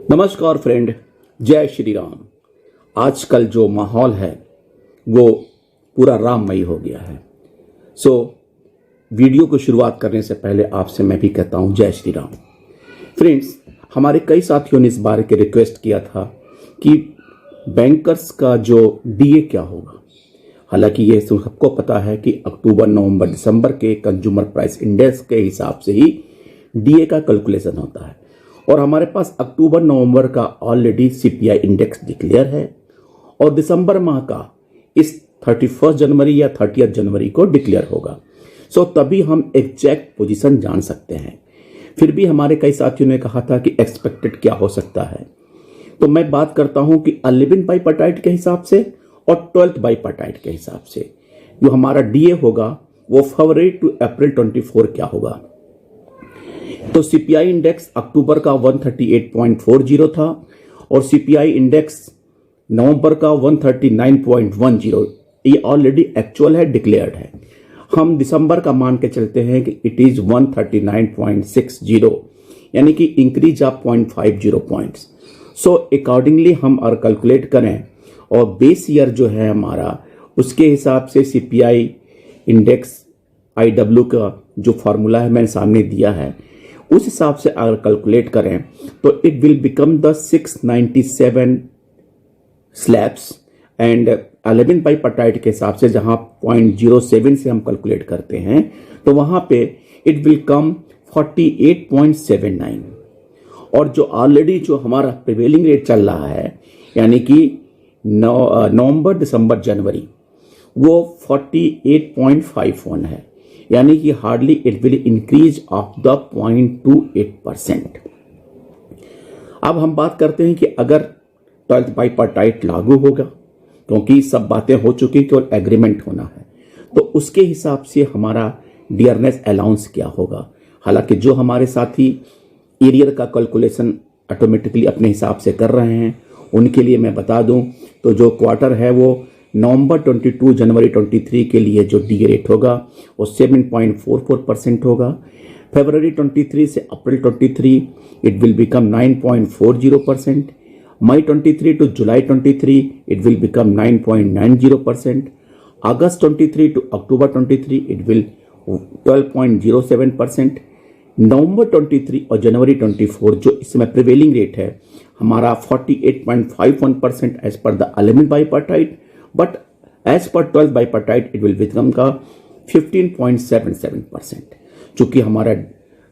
नमस्कार फ्रेंड, जय श्री राम। आजकल जो माहौल है वो पूरा राममय हो गया है। वीडियो को शुरुआत करने से पहले आपसे मैं भी कहता हूं जय श्री राम। फ्रेंड्स, हमारे कई साथियों ने इस बारे के रिक्वेस्ट किया था कि बैंकर्स का जो डीए क्या होगा। हालांकि ये सबको पता है कि अक्टूबर, नवंबर, दिसंबर के कंज्यूमर प्राइस इंडेक्स के हिसाब से ही डीए का कैलकुलेशन होता है और हमारे पास अक्टूबर नवंबर का ऑलरेडी सीपीआई इंडेक्स डिक्लेयर है और दिसंबर माह का इस 31 जनवरी या 30 जनवरी को डिक्लेयर होगा। तभी हम एग्जैक्ट पोजीशन जान सकते हैं। फिर भी हमारे कई साथियों ने कहा था कि एक्सपेक्टेड क्या हो सकता है, तो मैं बात करता हूं कि 11 बाइपार्टाइट के हिसाब से और 12 बाइपार्टाइट के हिसाब से जो हमारा डीए होगा वो फरवरी टू अप्रैल 24 क्या होगा। तो सीपीआई इंडेक्स अक्टूबर का 138.40 था और सीपीआई इंडेक्स नवंबर का 139.10। ये ऑलरेडी एक्चुअल है, डिक्लेयर्ड है। हम दिसंबर का मान के चलते हैं कि इट इज 139.60, यानी कि इंक्रीज ऑफ 0.50 पॉइंट्स। अकॉर्डिंगली हम और कैलकुलेट करें और बेस ईयर जो है हमारा, उसके हिसाब से सीपीआई इंडेक्स आईडब्ल्यू का जो फॉर्मूला है मैंने सामने दिया है, उस हिसाब से अगर कैलकुलेट करें तो it will become the 697 slabs and 11 bipartite के हिसाब से जहां 0.07 से हम कैलकुलेट करते हैं तो वहां पे इट विल कम 48.79। और जो ऑलरेडी जो हमारा प्रिवेलिंग रेट चल रहा है यानी कि नवंबर, दिसंबर, जनवरी, वो 48.51 है, यानी कि hardly it will increase of the 0.28%। अब हम बात करते हैं कि अगर 12th बाइपार्टाइट लागू होगा, क्योंकि सब बातें हो चुकी केवल एग्रीमेंट होना है, तो उसके हिसाब से हमारा डियरनेस अलाउंस क्या होगा। हालांकि जो हमारे साथी एरियर का कैलकुलेशन ऑटोमेटिकली अपने हिसाब से कर रहे हैं उनके लिए मैं बता दूं तो जो क्वार्टर है वो नवंबर 22 जनवरी 23 के लिए जो डी रेट होगा वो 7.44% होगा। फरवरी 23 से अप्रैल 23 इट विल बिकम 9.40%। मई 23 टू जुलाई 23 इट विल बिकम 9.90%। अगस्त 23 टू अक्टूबर 23 इट विल 12.07%। नवंबर 23 और जनवरी 24 जो इस समय प्रिवेलिंग रेट है हमारा 48.51% as per the 11 bipartite, but as per 12 bipartite it will become का 15.77%। चूंकि हमारा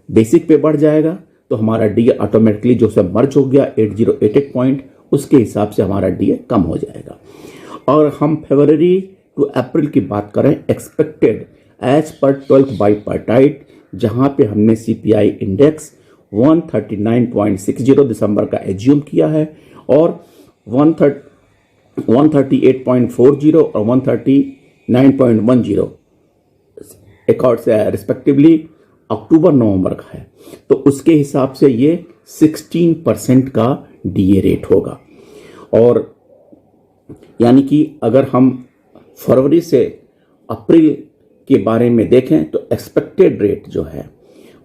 बेसिक पे बढ़ जाएगा तो हमारा डीए ऑटोमेटिकली जो से मर्ज हो गया 8088 पॉइंट, उसके हिसाब से हमारा डीए कम हो जाएगा। और हम फरवरी टू अप्रैल की बात करें एक्सपेक्टेड एज पर 12 बाइपार्टाइट, जहां पे हमने सीपीआई इंडेक्स 139.60 दिसंबर का एज्यूम किया है और 138.40 और 139.10 अकॉर्ड से रिस्पेक्टिवली अक्टूबर नवंबर का है, तो उसके हिसाब से ये 16% का डीए रेट होगा। और यानी कि अगर हम फरवरी से अप्रैल के बारे में देखें तो एक्सपेक्टेड रेट जो है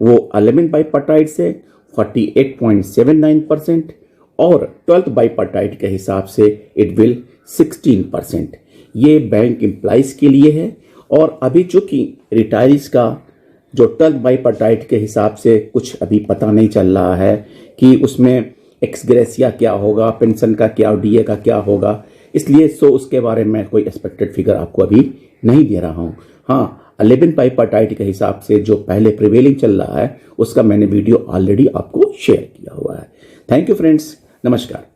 वो 11 बाइपार्टाइट से 48.79% और 12th बाइपार्टाइट के हिसाब से इट विल 16%। ये बैंक एम्प्लॉइज के लिए है। और अभी चूंकि रिटायरीज का जो 12th बाइपार्टाइट के हिसाब से कुछ अभी पता नहीं चल रहा है कि उसमें एक्सग्रेसिया क्या होगा, पेंशन का क्या, डीए का क्या होगा, इसलिए उसके बारे में कोई एक्सपेक्टेड फिगर आपको अभी नहीं दे रहा हूं। हाँ, 11 बाइपार्टाइट के हिसाब से जो पहले प्रिवेलिंग चल रहा है उसका मैंने वीडियो ऑलरेडी आपको शेयर किया हुआ है। थैंक यू फ्रेंड्स, नमस्कार।